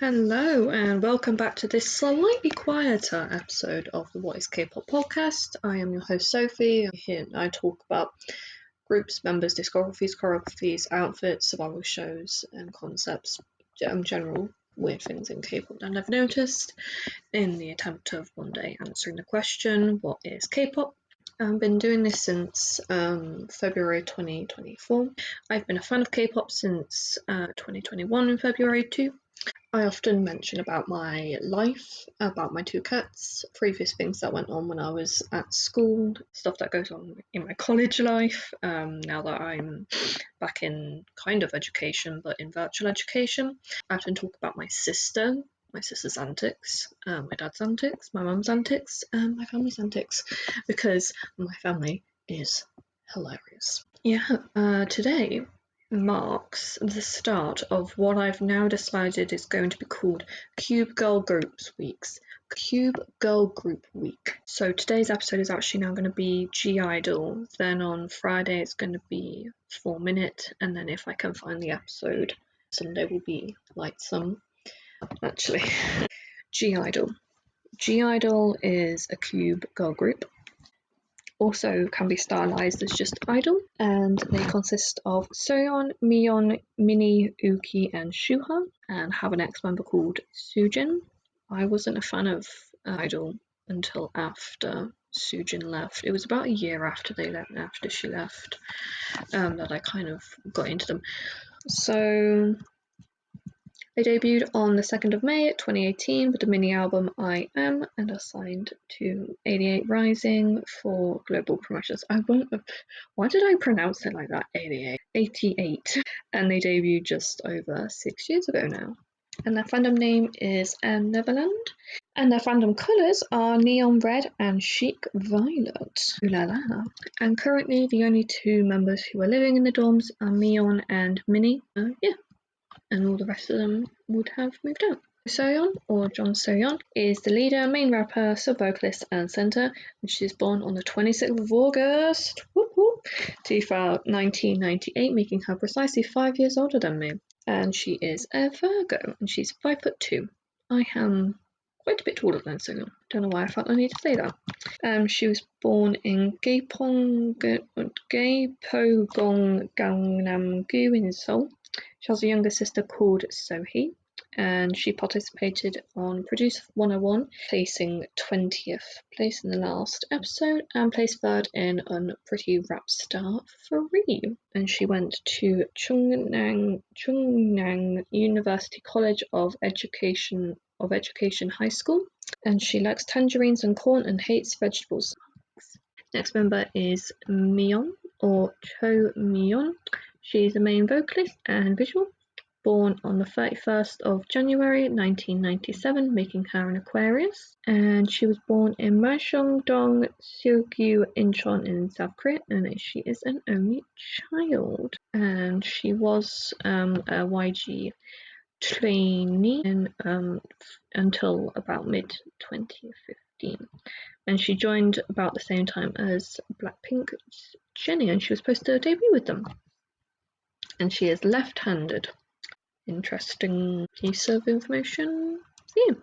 Hello and welcome back to this slightly quieter episode of the What is K-pop podcast. I am your host Sophie. Here I talk about groups, members, discographies, choreographies, outfits, survival shows and concepts, general weird things in K-pop that I've noticed in the attempt of one day answering the question, what is K-pop? I've been doing this since February 2024. I've been a fan of K-pop since 2021 in February too. I often mention about my life, about my two cats, previous things that went on when I was at school, stuff that goes on in my college life, now that I'm back in kind of education, but in virtual education. I often talk about my sister's antics, my dad's antics, my mum's antics, and my family's antics, because my family is hilarious. Today marks the start of what I've now decided is going to be called Cube Girl Group Week. So today's episode is actually now going to be I-dle, then on Friday it's going to be 4 Minute, and then if I can find the episode, Sunday will be Lightsome. Actually, I-dle. I-dle is a Cube Girl group. Also can be stylized as just I-dle, and they consist of Soyeon, Miyeon, Minnie, Uki and Shuha, and have an ex-member called Soojin. I wasn't a fan of I-dle until after Soojin left. It was about a year after she left, that I kind of got into them. So they debuted on the 2nd of May 2018 with the mini album I Am, and are signed to 88 Rising for global promotions. Why did I pronounce it like that? 88. And they debuted just over 6 years ago now. And their fandom name is Neverland. And their fandom colours are neon red and chic violet. Ooh la la. And currently the only two members who are living in the dorms are Miyeon and Minnie. And all the rest of them would have moved out. Soyeon, or John Soyeon, is the leader, main rapper, sub-vocalist and centre, and she was born on the 26th of August 1998, making her precisely 5 years older than me. And she is a Virgo, and she's 5'2". I am quite a bit taller than Soyeon. Don't know why I felt I need to say that. She was born in Gaepong, Gangnam-gu in Seoul. She has a younger sister called Sohee, and she participated on Produce 101, placing 20th place in the last episode, and placed third in Unpretty Rap Star 3. And she went to Chungnam University College of Education High School, and she likes tangerines and corn and hates vegetables. Next member is Miyeon, or Cho Miyeon. She's a main vocalist and visual, born on the 31st of January 1997, making her an Aquarius. And she was born in Macheongdong, Seogyu, Incheon in South Korea, and she is an only child. And she was a YG trainee until about mid-2015. And she joined about the same time as Blackpink's Jennie, and she was supposed to debut with them. And she is left-handed. Interesting piece of information. Yeah.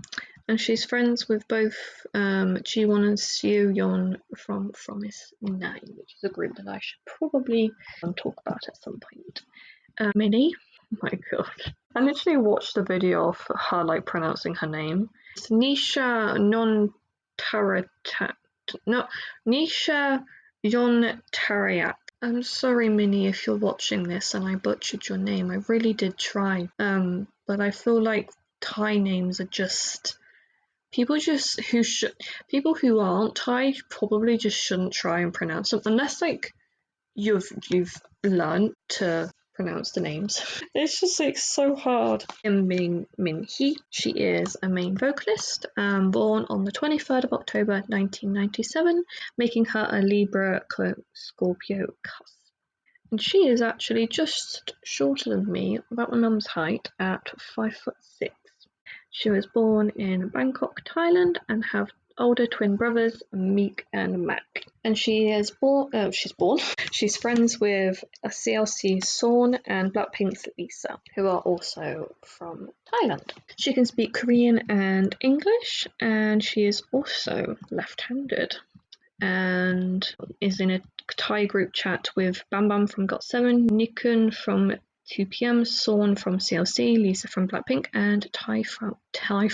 And she's friends with both Jiwon and Seoyeon from Promise 9, which is a group that I should probably talk about at some point. Minnie, oh my god. I literally watched the video of her pronouncing her name. It's Nisha Yontariak. I'm sorry, Minnie, if you're watching this and I butchered your name. I really did try. But I feel like Thai names are just people who aren't Thai probably just shouldn't try and pronounce them unless you've learned to pronounce the names. It's just so hard. Min-hee, she is a main vocalist, born on the 23rd of October 1997, making her a Libra Scorpio cusp. And she is actually just shorter than me, about my mum's height, at 5'6". She was born in Bangkok, Thailand, and older twin brothers, Meek and Mac. And she's friends with CLC Sawn and Blackpink's Lisa, who are also from Thailand. She can speak Korean and English, and she is also left-handed, and is in a Thai group chat with Bam Bam from GOT7, Nikun from 2PM, Sawn from CLC, Lisa from Blackpink, and Ty from 10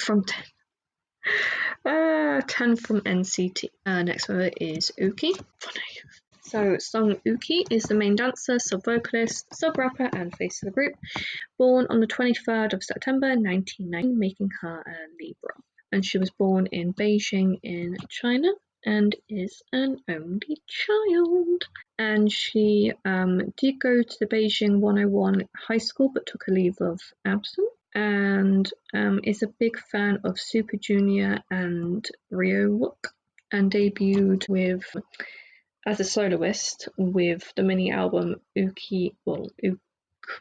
from NCT. Next member is Uki. Funny. So Song Uki is the main dancer, sub-vocalist, sub-rapper, and face of the group. Born on the 23rd of September 1990, making her a Libra. And she was born in Beijing in China and is an only child. And she did go to the Beijing 101 high school but took a leave of absence, and is a big fan of Super Junior and Ryeowook, and debuted as a soloist with the mini album Uki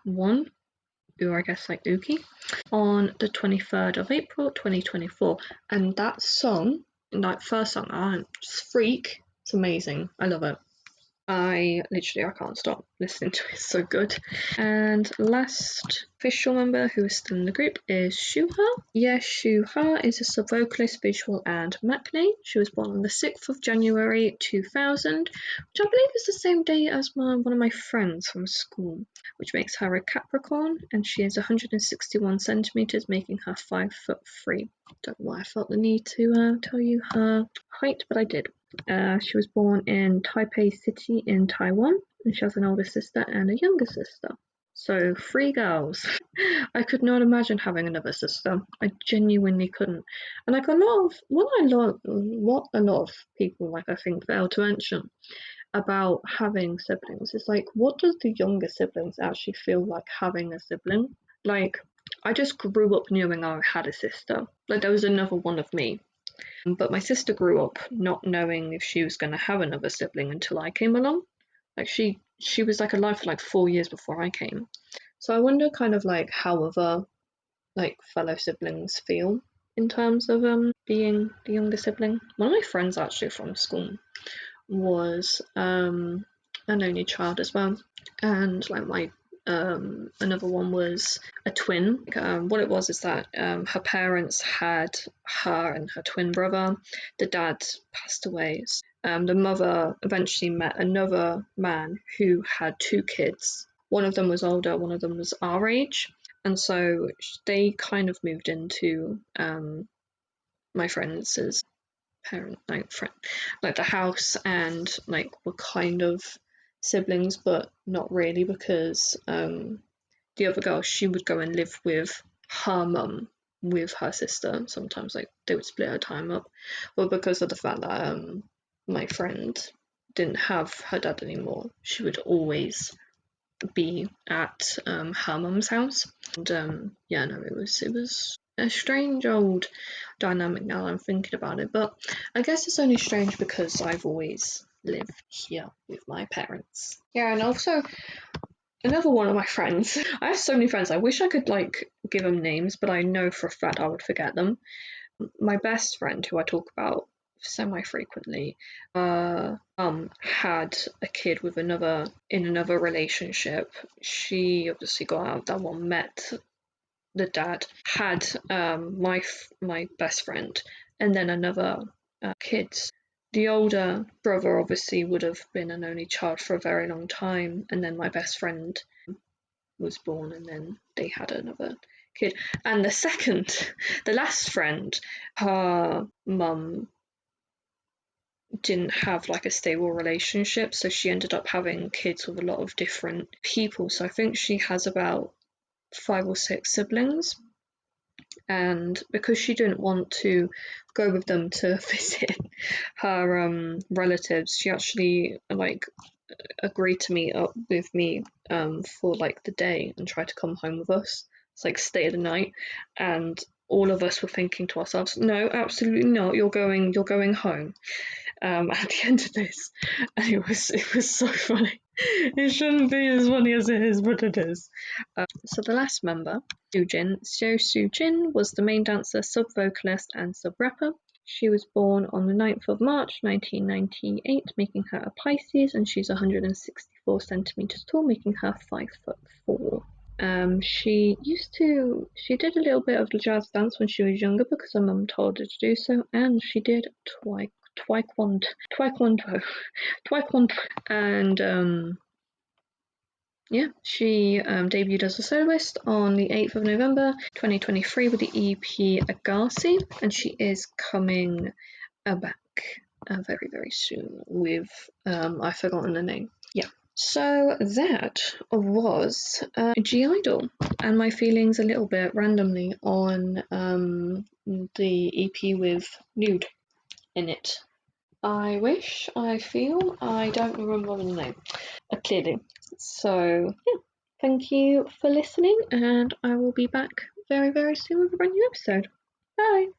1, or I guess like Uki, on the 23rd of April 2024. And that song, that first song, just freak. It's amazing. I love it. I can't stop listening to it. It's so good. And last official member who is still in the group is Shuha. Yes, Shuha is a sub-vocalist, visual and maknae. She was born on the 6th of January 2000, which I believe is the same day as one of my friends from school, which makes her a Capricorn, and she is 161 centimeters, making her 5'3". Don't know why I felt the need to tell you her height, but I did. She was born in Taipei City in Taiwan, and she has an older sister and a younger sister. So 3 girls. I could not imagine having another sister. I genuinely couldn't. And like what a lot of people, like, I think, fail to mention about having siblings is like, what does the younger siblings actually feel like having a sibling? Like, I just grew up knowing I had a sister. Like, there was another one of me. But my sister grew up not knowing if she was going to have another sibling until I came along. Like, she was like alive for like 4 years before I came. So I wonder kind of like how other like fellow siblings feel in terms of being the younger sibling. One of my friends actually from school was an only child as well, and like my another one was a twin. What it was is that her parents had her and her twin brother. The dad passed away. The mother eventually met another man who had 2 kids. One of them was older, one of them was our age, and so they kind of moved into my friends' parent, like the house, and like were kind of siblings, but not really, because the other girl, she would go and live with her mum with her sister. Sometimes like they would split her time up, but because of the fact that my friend didn't have her dad anymore, she would always be at her mum's house. And yeah, no, it was a strange old dynamic now I'm thinking about it, but I guess it's only strange because I've always lived here with my parents. Yeah, and also another one of my friends. I have so many friends. I wish I could like give them names, but I know for a fact I would forget them. My best friend, who I talk about semi-frequently, had a kid with another relationship. She obviously got out of that one, met the dad, had my best friend, and then another kids. The older brother obviously would have been an only child for a very long time, and then my best friend was born, and then they had another kid. And the last friend, her mum didn't have like a stable relationship, so she ended up having kids with a lot of different people. So I think she has about 5 or 6 siblings, and because she didn't want to go with them to visit her relatives, she actually like agreed to meet up with me for like the day and try to come home with us. It's like stay the night, and all of us were thinking to ourselves, no, absolutely not, you're going home at the end of this. And it was so funny. It shouldn't be as funny as it is, but it is. So the last member, Seo Soo-jin, was the main dancer, sub-vocalist and sub-rapper. She was born on the 9th of March 1998, making her a Pisces, and she's 164 centimeters tall, making her 5'4". She did a little bit of jazz dance when she was younger because her mum told her to do so, and she did taekwondo, and yeah, she debuted as a soloist on the 8th of November 2023 with the EP Agassi, and she is coming back very, very soon with, I've forgotten the name. Yeah. So that was I-dle and my feelings a little bit randomly on the EP with Nude in it. I feel, I don't remember the name, clearly. So, yeah, thank you for listening, and I will be back very, very soon with a brand new episode. Bye!